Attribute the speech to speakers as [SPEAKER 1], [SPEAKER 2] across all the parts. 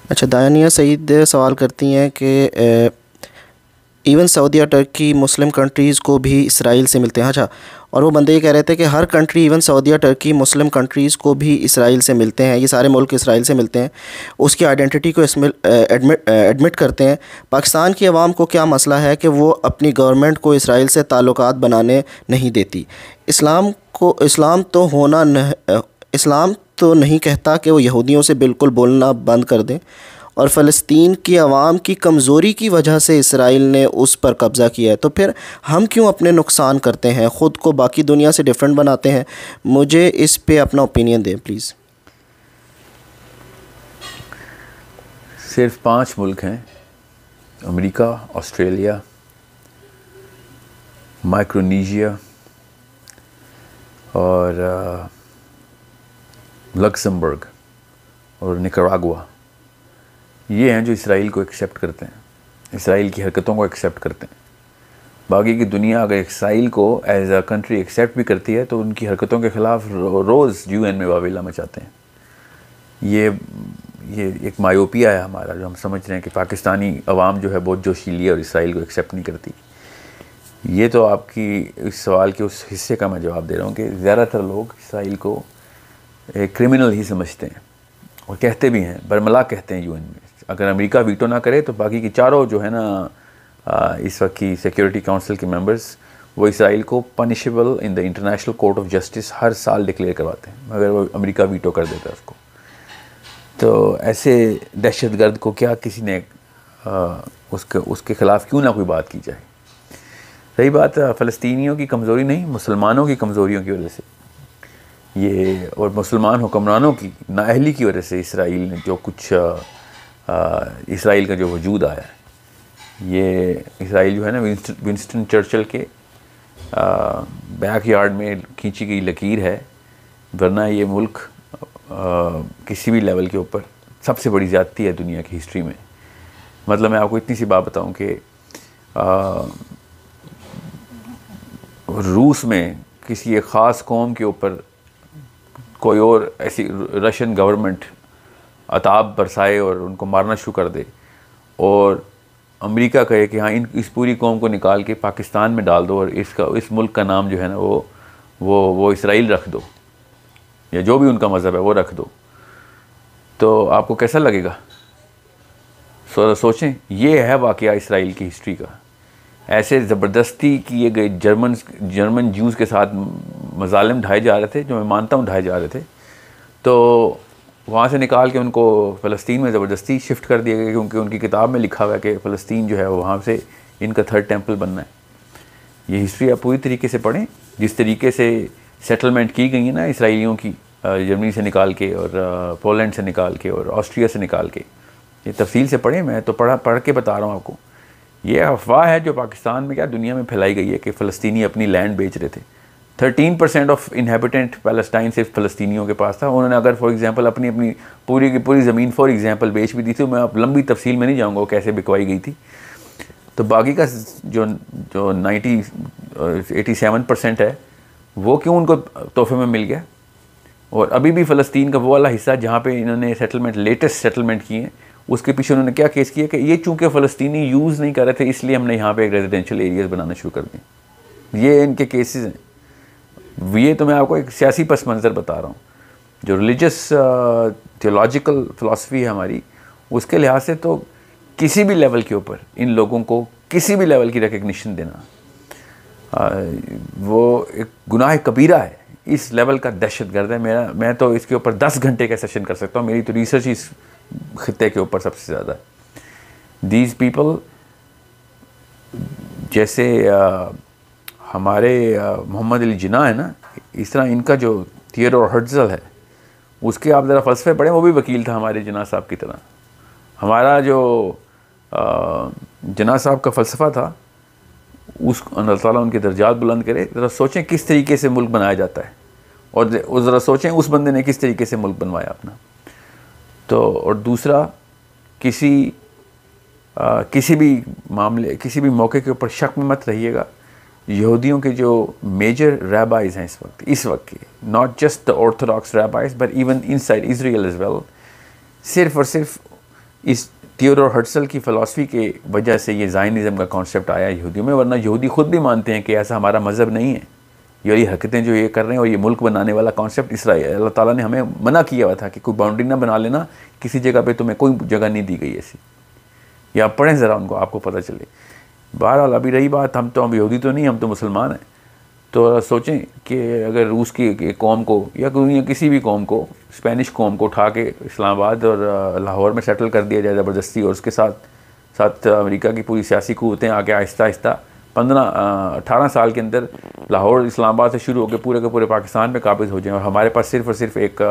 [SPEAKER 1] अच्छा, दानिया सईद सवाल करती हैं कि इवन सऊदीया टर्की मुस्लिम कंट्रीज़ को भी इसराइल से मिलते हैं। अच्छा, और वो बंदे ये कह रहे थे कि हर कंट्री इवन सऊदीया टर्की मुस्लिम कंट्रीज़ को भी इसराइल से मिलते हैं, ये सारे मुल्क इसराइल से मिलते हैं, उसकी आइडेंटिटी को इसमें एडमिट करते हैं। पाकिस्तान की आवाम को क्या मसला है कि वो अपनी गवर्नमेंट को इसराइल से ताल्लुकात बनाने नहीं देती? इस्लाम तो इस्लाम तो नहीं कहता कि वो यहूदियों से बिल्कुल बोलना बंद कर दें, और फ़लस्तीन की आवाम की कमज़ोरी की वजह से इसराइल ने उस पर कब्ज़ा किया है, तो फिर हम क्यों अपने नुकसान करते हैं, ख़ुद को बाकी दुनिया से डिफरेंट बनाते हैं? मुझे इस पे अपना ओपिनियन दें प्लीज़।
[SPEAKER 2] सिर्फ 5 मुल्क हैं, अमेरिका, ऑस्ट्रेलिया, माइक्रोनेशिया और लक्समबर्ग और निकारागुआ, ये हैं जो इसराइल को एक्सेप्ट करते हैं, इसराइल की हरकतों को एक्सेप्ट करते हैं। बाकी की दुनिया अगर इसराइल को एज अ कंट्री एक्सेप्ट भी करती है तो उनकी हरकतों के ख़िलाफ़ रोज़ यूएन में वावेला मचाते हैं। ये एक मायोपिया है हमारा, जो हम समझ रहे हैं कि पाकिस्तानी अवाम जो है बहुत जोशीली है और इसराइल को एक्सेप्ट नहीं करती। ये तो आपकी इस सवाल के उस हिस्से का मैं जवाब दे रहा हूँ कि ज़्यादातर लोग इसराइल को एक क्रिमिनल ही समझते हैं और कहते भी हैं, बरमला कहते हैं यूएन में। अगर अमेरिका वीटो ना करे तो बाकी की चारों जो है ना इस वक्त की सिक्योरिटी काउंसिल के मेंबर्स, वो इसराइल को punishable in the international court of justice हर साल डिक्लेयर करवाते हैं, मगर वो अमेरिका वीटो कर देता है उसको। तो ऐसे दहशतगर्द को क्या किसी ने उसके ख़िलाफ़ क्यों ना कोई बात की जाए। रही बात फ़लस्तीनियों की कमज़ोरी, नहीं, मुसलमानों की कमज़ोरियों की वजह से ये, और मुसलमान हुक्मरानों की नाअहली की वजह से इसराइल ने जो कुछ इसराइल का जो वजूद आया है। ये इसराइल जो है ना विंस्टन चर्चिल के बैक यार्ड में खींची गई लकीर है, वरना ये मुल्क किसी भी लेवल के ऊपर सबसे बड़ी ज़्यादती है दुनिया की हिस्ट्री में। मतलब मैं आपको इतनी सी बात बताऊं कि रूस में किसी एक ख़ास कौम के ऊपर कोई और ऐसी रशियन गवर्नमेंट अताब बरसाए और उनको मारना शुरू कर दे, और अमेरिका कहे कि हाँ इस पूरी कौम को निकाल के पाकिस्तान में डाल दो और इस मुल्क का नाम जो है ना वो इसराइल रख दो, या जो भी उनका मज़हब है वो रख दो, तो आपको कैसा लगेगा? सोचें, ये है वाक़या इसराइल की हिस्ट्री का। ऐसे ज़बरदस्ती किए गए जर्मन ज्यूज़ के साथ मज़ालिम ढाए जा रहे थे, जो मैं मानता हूँ ढाए जा रहे थे, तो वहाँ से निकाल के उनको फ़लस्तीन में ज़बरदस्ती शिफ्ट कर दिया गया, क्योंकि उनकी किताब में लिखा हुआ है कि फ़लस्तीन जो है वहाँ से इनका 3rd टेम्पल बनना है। ये हिस्ट्री आप पूरी तरीके से पढ़ें, जिस तरीके से सेटलमेंट की गई है ना इसराइलियों की, जर्मनी से निकाल के और पोलैंड से निकाल के और ऑस्ट्रिया से निकाल के, ये तफसील से पढ़ें। मैं तो पढ़ के बता रहा हूँ आपको। ये अफवाह है जो पाकिस्तान में क्या दुनिया में फैलाई गई है कि फ़लस्तीनी अपनी लैंड बेच रहे थे। 13% ऑफ इनहेबिटेंट पैलेस्टाइन सिर्फ फ़लस्तीनियों के पास था। उन्होंने अगर फॉर एग्जांपल अपनी पूरी की पूरी ज़मीन फॉर एग्जांपल बेच भी दी थी, मैं अब लंबी तफसील में नहीं जाऊँगा वो कैसे बिकवाई गई थी, तो बाकी का जो 87% है वो क्यों उनको तोहफे में मिल गया। और अभी भी फ़लस्तीन का वो वाला हिस्सा जहाँ पे इन्होंने लेटेस्ट सेटलमेंट किए हैं, उसके पीछे उन्होंने क्या केस किया कि ये चूँकि फ़लस्तीनी यूज़ नहीं कर रहे थे, इसलिए हमने यहाँ पे एक रेजिडेंशियल एरियाज़ बनाना शुरू कर दिए। ये इनके केसेस हैं। ये तो मैं आपको एक सियासी पस मंज़र बता रहा हूँ। जो रिलीजियस थियोलॉजिकल फ़िलासफ़ी है हमारी, उसके लिहाज से तो किसी भी लेवल के ऊपर इन लोगों को किसी भी लेवल की रिकग्निशन देना वो एक गुनाह कबीरा है। इस लेवल का दहशतगर्द है। मैं तो इसके ऊपर 10 घंटे का सेशन कर सकता हूँ। मेरी तो रिसर्च इस खित्ते के ऊपर सबसे ज़्यादा है। दीज पीपल जैसे हमारे मोहम्मद अली जिन्ना है ना, इस तरह इनका जो थियोडोर हर्ट्ज़ल है, उसके आप ज़रा फ़लसफ़े पढ़ें। वो भी वकील था हमारे जिन्ना साहब की तरह। हमारा जो जिन्ना साहब का फ़लसफ़ा था, उस अल्लाह ताला उनके दर्जात बुलंद करे। ज़रा सोचें किस तरीके से मुल्क बनाया जाता है, और ज़रा सोचें उस बंदे ने किस तरीके से मुल्क बनवाया अपना। तो और दूसरा, किसी भी मामले, किसी भी मौके के ऊपर शक में मत रहिएगा। यहूदियों के जो मेजर रैबाइज़ हैं इस वक्त के, not just the orthodox rabbis but even inside Israel as well, सिर्फ और सिर्फ इस थियोडोर हर्टसल की फ़िलासफ़ी के वजह से ये ज़ायनिज़्म का कॉन्सेप्ट आया यहूदियों में, वरना यहूदी खुद भी मानते हैं कि ऐसा हमारा मज़हब नहीं है। ये हरकतें जो ये कर रहे हैं और ये मुल्क बनाने वाला कॉन्सेप्ट इसराइल, अल्लाह ताला ने हमें मना किया हुआ था कि कोई बाउंड्री ना बना लेना, किसी जगह पे तुम्हें कोई जगह नहीं दी गई ऐसी। या आप पढ़ें ज़रा उनको, आपको पता चले। बहरहाल अभी रही बात, हम यहूदी तो नहीं, हम तो मुसलमान हैं। तो सोचें कि अगर रूस की कौम को या किसी भी कौम को, स्पेनिश कौम को उठा के इस्लामाबाद और लाहौर में सेटल कर दिया जाए ज़बरदस्ती, और उसके साथ अमेरिका की पूरी सियासी क़ुव्वतें आके आहिस्ता आहिस्ता 18 साल के अंदर लाहौर इस्लामाबाद से शुरू होकर पूरे के पूरे पाकिस्तान पे काबिज़ हो जाएं, और हमारे पास सिर्फ़ और सिर्फ एक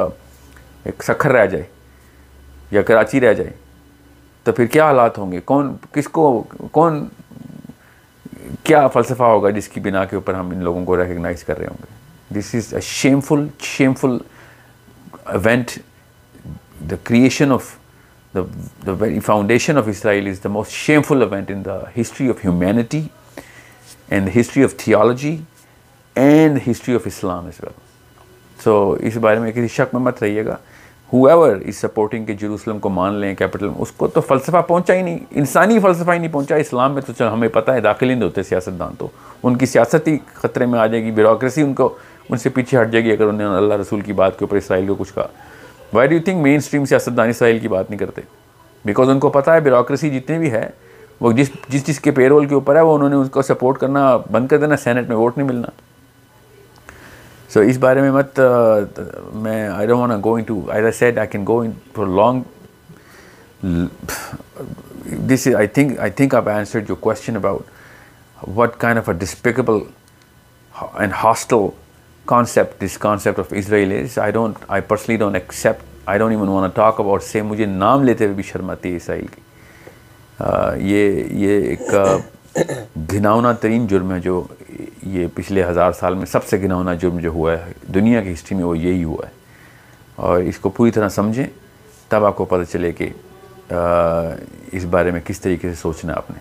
[SPEAKER 2] सखर रह जाए या कराची रह जाए, तो फिर क्या हालात होंगे? कौन क्या फ़लसफ़ा होगा जिसकी बिना के ऊपर हम इन लोगों को रिकग्नाइज़ कर रहे होंगे? This is a shameful event. The creation of the very foundation of Israel is the most shameful event in the history of humanity and the history of theology and the history of Islam as well. So इस बारे में किसी शक में मत रहिएगा। Whoever is supporting कि Jerusalem को मान लें कैपिटल, उसको तो फ़लसफ़ा पहुंचा ही नहीं, इंसानी फ़लसफ़ा ही नहीं पहुंचा। इस्लाम में तो चल हमें पता है दाखिल नहीं होते सियासतदान, तो उनकी सियासत ही ख़तरे में आ जाएगी, ब्यूरोक्रेसी उनसे पीछे हट जाएगी अगर उन्होंने अल्लाह रसूल की बात के ऊपर इसराइल को कुछ कहा। Why do you think main stream सियासतदान इसराइल की बात नहीं करते? बिकॉज उनको पता है ब्यूरोक्रेसी जितनी भी है वो जिसके पेरोल के ऊपर है, वो उन्होंने उसको सपोर्ट करना बंद कर देना, सेनेट में वोट नहीं मिलना। सो इस बारे में मत मैं I don't want to go into, as I said I can go in for long this is I think I've answered your question about what kind of a despicable and hostile this concept of Israel is. I personally don't accept, I don't even want to talk about, say मुझे नाम लेते हुए भी शर्म आती है Israel की। ये एक घिनौना तरीन जुर्म है जो ये पिछले 1000 साल में सबसे घिनौना जुर्म जो हुआ है दुनिया की हिस्ट्री में, वो यही हुआ है। और इसको पूरी तरह समझें, तब आपको पता चले कि इस बारे में किस तरीके से सोचना है आपने।